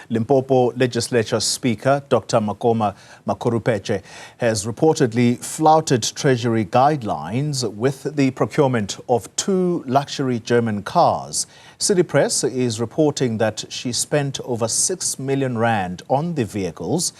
Limpopo Legislature Speaker Dr. Makoma Makhurupetje has reportedly flouted Treasury guidelines with the procurement of 2 luxury German cars. City Press is reporting that she spent over 6 million rand on the vehicles,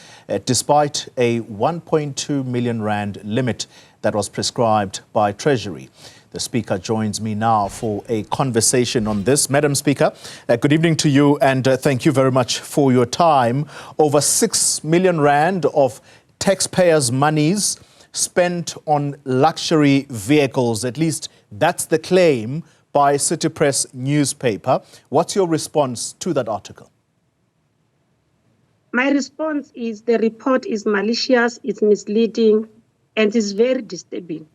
despite a 1.2 million rand limit that was prescribed by Treasury. The Speaker joins me now for a conversation on this. Madam Speaker, good evening to you and thank you very much for your time. Over 6 million rand of taxpayers' monies spent on luxury vehicles. At least that's the claim by City Press newspaper. What's your response to that article? My response is the report is malicious, it's misleading, and it's very disturbing.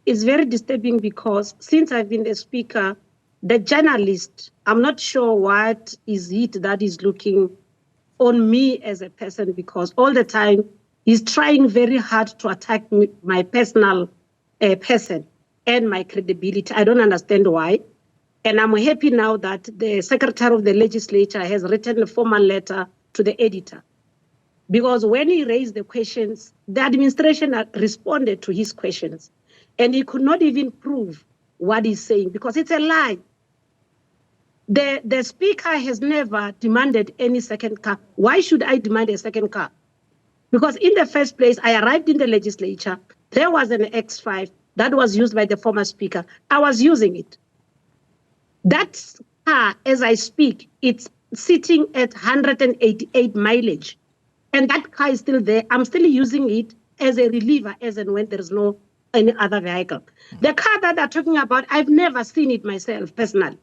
It's very disturbing because since I've been the Speaker, the journalist, I'm not sure what is it that is looking on me as a person, because all the time he's trying very hard to attack me, my personal person and my credibility. I don't understand why. And I'm happy now that the Secretary of the Legislature has written a formal letter to the editor. Because when he raised the questions, the administration responded to his questions. And he could not even prove what he's saying because it's a lie. The Speaker has never demanded any second car. Why should I demand a second car? Because in the first place, I arrived in the legislature. There was an X5 that was used by the former Speaker. I was using it. That car, as I speak, it's sitting at 188 mileage. And that car is still there. I'm still using it as a reliever, as and when there is no any other vehicle. The car that they're talking about, I've never seen it myself personally.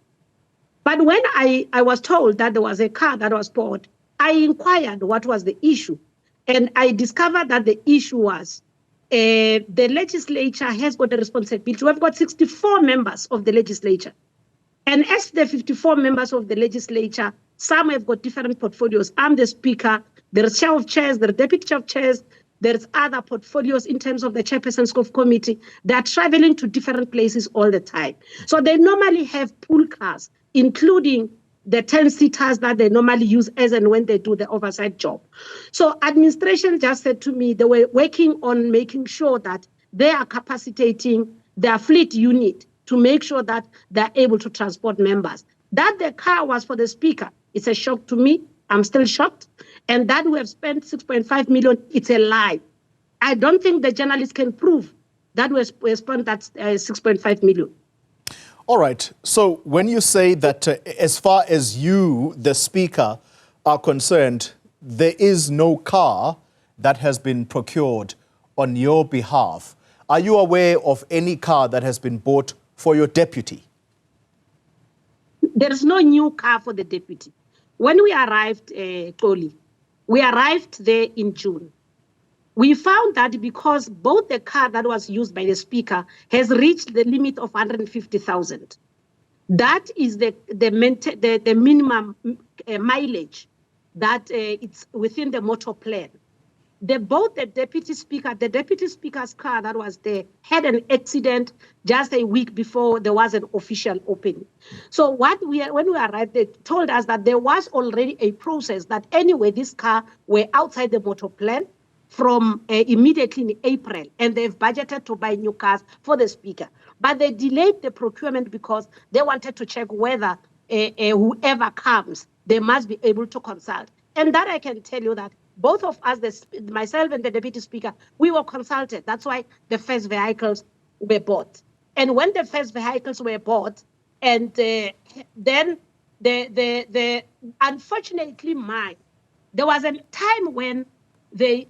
But when I was told that there was a car that was bought, I inquired what was the issue. And I discovered that the issue was the legislature has got a responsibility. We've got 64 members of the legislature. And as the 54 members of the legislature, some have got different portfolios. I'm the Speaker, there's chair of chairs, there's deputy chair of chairs, there's other portfolios in terms of the chairpersons of committee. They're traveling to different places all the time. So they normally have pool cars, including the 10-seaters that they normally use as and when they do the oversight job. So administration just said to me, they were working on making sure that they are capacitating their fleet unit to make sure that they're able to transport members. That the car was for the Speaker, it's a shock to me. I'm still shocked. And that we have spent 6.5 million, it's a lie. I don't think the journalists can prove that we spent that 6.5 million. All right. So when you say that as far as you, the Speaker, are concerned, there is no car that has been procured on your behalf, are you aware of any car that has been bought for your deputy? There is no new car for the deputy. When we arrived, Toli, we arrived there in June. We found that because both the car that was used by the Speaker has reached the limit of 150,000. That is the minimum mileage that it's within the motor plan. Both the deputy speaker's car that was there had an accident just a week before there was an official opening. So when we arrived, they told us that there was already a process that anyway this car were outside the motor plan from immediately in April, and they've budgeted to buy new cars for the Speaker. But they delayed the procurement because they wanted to check whether whoever comes, they must be able to consult. And that I can tell you that both of us, myself and the Deputy Speaker, we were consulted. That's why the first vehicles were bought. And when the first vehicles were bought, and then unfortunately there was a time when the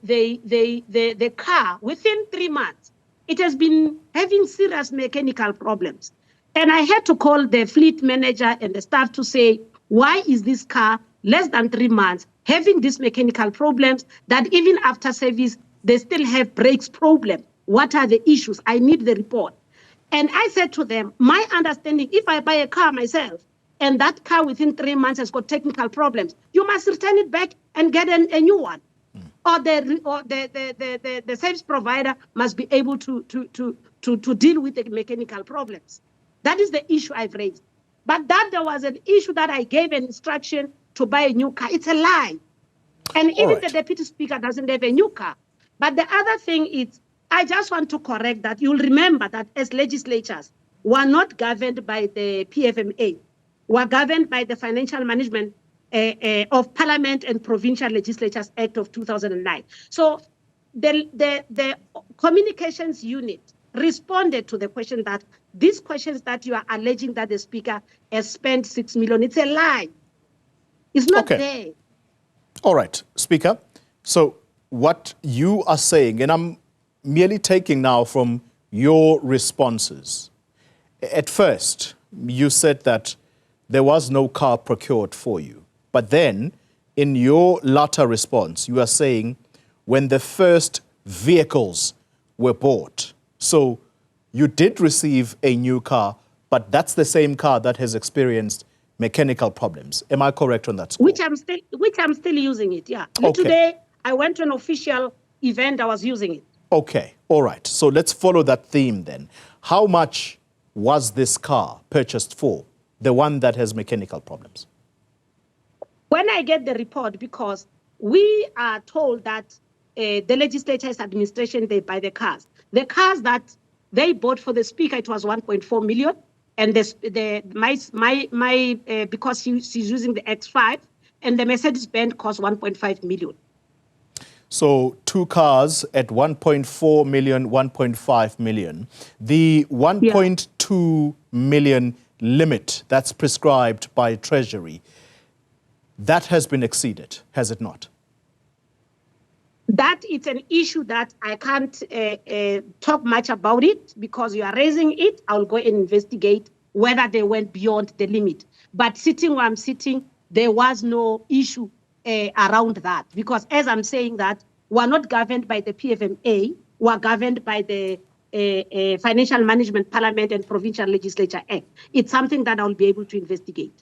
car, within 3 months, it has been having serious mechanical problems. And I had to call the fleet manager and the staff to say, why is this car less than 3 months having these mechanical problems that even after service, they still have brakes problem? What are the issues? I need the report. And I said to them, my understanding, if I buy a car myself and that car within 3 months has got technical problems, you must return it back and get a new one. Or the service provider must be able to deal with the mechanical problems. That is the issue I've raised. But that there was an issue that I gave an instruction to buy a new car. It's a lie. And even the deputy speaker doesn't have a new car. But the other thing is, I just want to correct that. You'll remember that as legislatures, we're not governed by the PFMA. We're governed by the Financial Management of Parliament and Provincial Legislatures Act of 2009. So the communications unit responded to the question that these questions that you are alleging that the speaker has spent 6 million, it's a lie. It's not there. All right, Speaker. So what you are saying, and I'm merely taking now from your responses. At first, you said that there was no car procured for you. But then, in your latter response, you are saying when the first vehicles were bought. So you did receive a new car, but that's the same car that has experienced mechanical problems. Am I correct on that score? Which I'm still using it, yeah. Okay. Today, I went to an official event, I was using it. Okay, all right. So let's follow that theme then. How much was this car purchased for, the one that has mechanical problems? When I get the report, because we are told that the legislature's administration, they buy the cars. The cars that they bought for the speaker, it was 1.4 million. And because she's using the X5, and the Mercedes-Benz cost 1.5 million. So 2 cars at 1.4 million, 1.5 million. The 1.2 million limit that's prescribed by Treasury, that has been exceeded, has it not? That it's an issue that I can't talk much about it because you are raising it. I'll go and investigate whether they went beyond the limit. But sitting where I'm sitting, there was no issue around that because as I'm saying that, we're not governed by the PFMA, we're governed by the Financial Management Parliament and Provincial Legislature Act. It's something that I'll be able to investigate.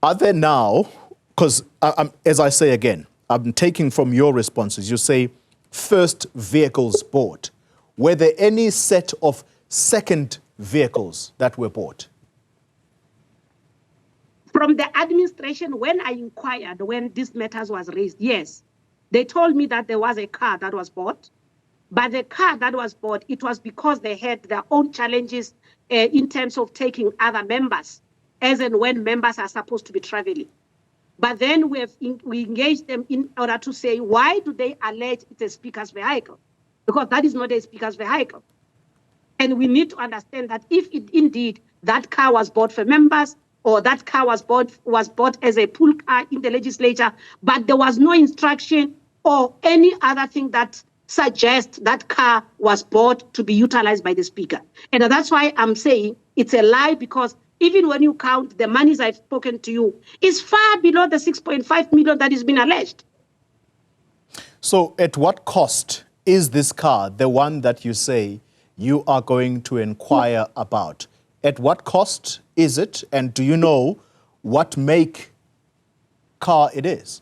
Are there now, because as I say again, I'm taking from your responses, you say first vehicles bought. Were there any set of second vehicles that were bought? From the administration, when I inquired, when this matters was raised, yes. They told me that there was a car that was bought, but the car that was bought, it was because they had their own challenges in terms of taking other members, as and when members are supposed to be traveling. But then we engaged them in order to say, why do they allege it's a speaker's vehicle? Because that is not a speaker's vehicle. And we need to understand that if indeed that car was bought for members, or that car was bought as a pool car in the legislature, but there was no instruction or any other thing that suggests that car was bought to be utilized by the speaker. And that's why I'm saying it's a lie, because even when you count the monies I've spoken to you, is far below the 6.5 million that has been alleged. So at what cost is this car, the one that you say you are going to inquire about? At what cost is it? And do you know what make car it is?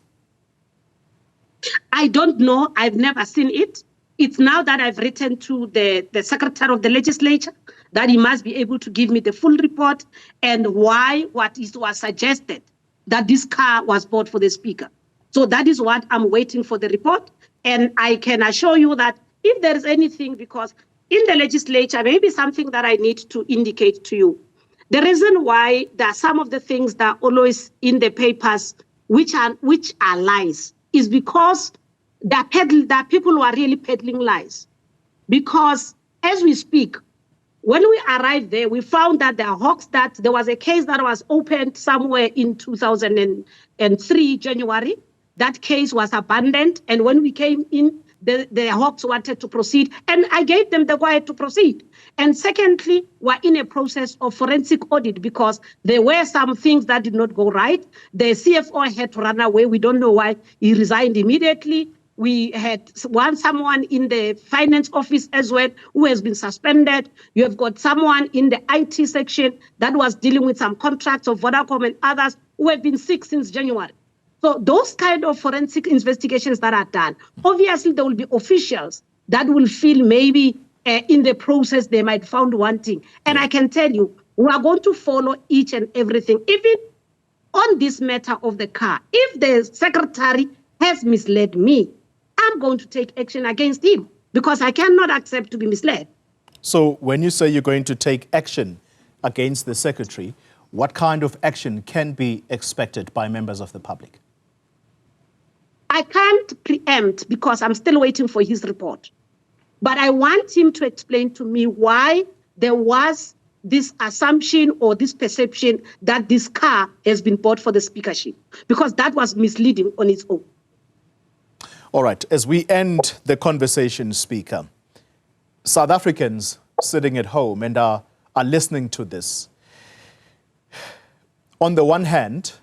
I don't know. I've never seen it. It's now that I've written to the Secretary of the Legislature that he must be able to give me the full report and why was suggested that this car was bought for the speaker. So that is what I'm waiting for the report. And I can assure you that if there is anything, because in the legislature, maybe something that I need to indicate to you, the reason why there are some of the things that are always in the papers which are lies is because that people who are really peddling lies. Because as we speak, when we arrived there, we found that there are hawks, that there was a case that was opened somewhere in 2003, January. That case was abandoned. And when we came in, the hawks wanted to proceed, and I gave them the go-ahead to proceed. And secondly, we're in a process of forensic audit because there were some things that did not go right. The CFO had to run away. We don't know why he resigned immediately. We had someone in the finance office as well who has been suspended. You have got someone in the IT section that was dealing with some contracts of Vodacom and others who have been sick since January. So those kind of forensic investigations that are done, obviously there will be officials that will feel maybe in the process they might found wanting. And I can tell you, we are going to follow each and everything, even on this matter of the car, if the secretary has misled me, I'm going to take action against him because I cannot accept to be misled. So when you say you're going to take action against the secretary, what kind of action can be expected by members of the public? I can't preempt because I'm still waiting for his report. But I want him to explain to me why there was this assumption or this perception that this car has been bought for the speakership, because that was misleading on its own. All right, as we end the conversation, Speaker, South Africans sitting at home and are listening to this, on the one hand,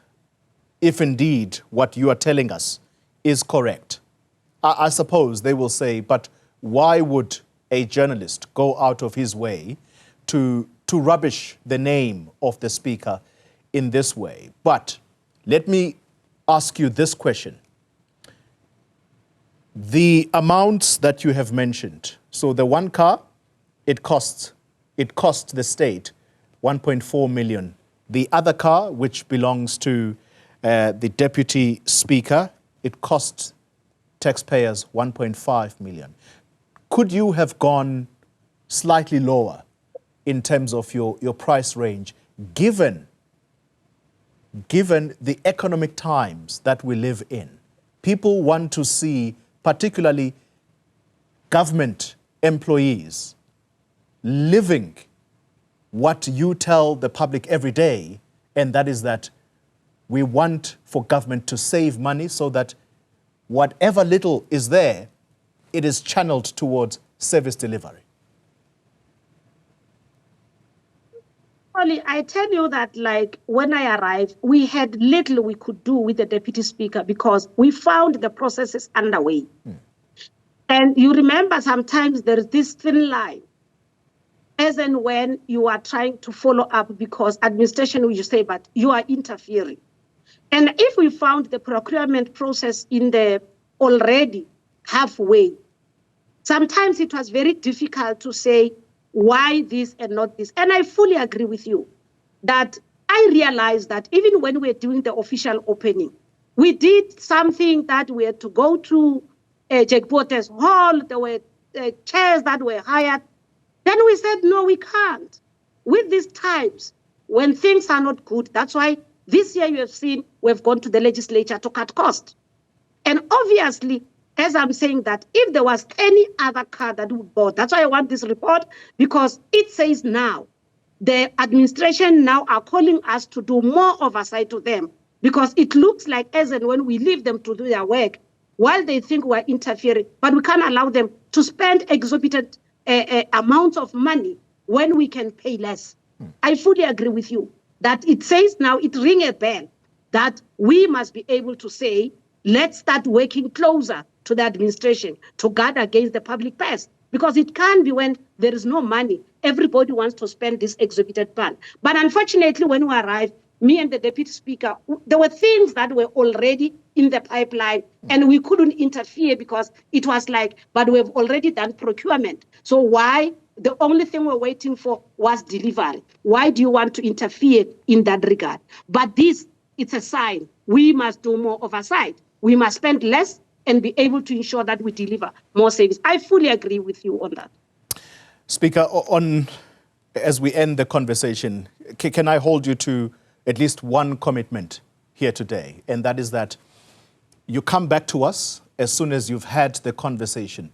if indeed what you are telling us is correct, I suppose they will say, but why would a journalist go out of his way to rubbish the name of the speaker in this way? But let me ask you this question. The amounts that you have mentioned, so the one car, it cost the state 1.4 million. The other car, which belongs to the deputy speaker, it cost taxpayers 1.5 million. Could you have gone slightly lower in terms of your price range, given the economic times that we live in? People want to see, particularly government employees, living what you tell the public every day, and that is that we want for government to save money so that whatever little is there, it is channeled towards service delivery. Only I tell you that, like, when I arrived, we had little we could do with the deputy speaker because we found the processes underway. And you remember sometimes there is this thin line as and when you are trying to follow up because administration will say, but you are interfering. And if we found the procurement process in the already halfway, sometimes it was very difficult to say why this and not this. And I fully agree with you that I realized that even when we were doing the official opening, we did something that we had to go to Jack Porter's hall. There were chairs that were hired. Then we said, no, we can't. With these times, when things are not good, that's why this year you have seen we've gone to the legislature to cut costs. And obviously, as I'm saying that, if there was any other car that would go, that's why I want this report, because it says now, the administration now are calling us to do more oversight to them, because it looks like as and when we leave them to do their work, while they think we're interfering, but we can't allow them to spend exorbitant amounts of money when we can pay less. I fully agree with you that it says now, it rings a bell that we must be able to say, let's start working closer to the administration to guard against the public purse, because it can't be when there is no money, everybody wants to spend this exorbitant fund. But unfortunately, when we arrived, me and the deputy speaker, there were things that were already in the pipeline and we couldn't interfere because it was like, but we've already done procurement. So why? The only thing we're waiting for was delivery. Why do you want to interfere in that regard? But this, it's a sign. We must do more oversight. We must spend less and be able to ensure that we deliver more service. I fully agree with you on that. Speaker, as we end the conversation, can I hold you to at least one commitment here today? And that is that you come back to us as soon as you've had the conversation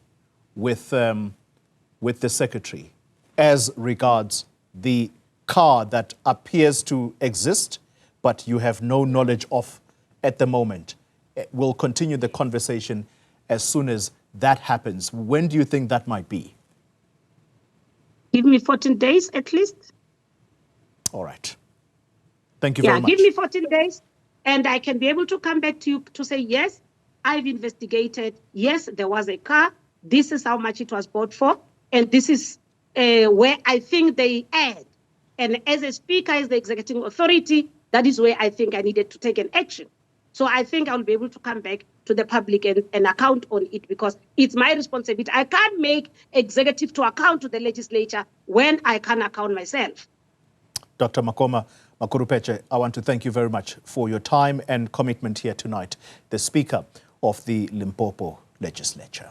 with the secretary as regards the car that appears to exist, but you have no knowledge of at the moment. We'll continue the conversation as soon as that happens. When do you think that might be? Give me 14 days at least. All right. Thank you very much. Yeah, give me 14 days and I can be able to come back to you to say, yes, I've investigated. Yes, there was a car. This is how much it was bought for. And this is where I think they add. And as a speaker, as the executive authority, that is where I think I needed to take an action. So I think I'll be able to come back to the public and account on it, because it's my responsibility. I can't make executive to account to the legislature when I can't account myself. Dr. Makoma Makhurupetje, I want to thank you very much for your time and commitment here tonight, the Speaker of the Limpopo Legislature.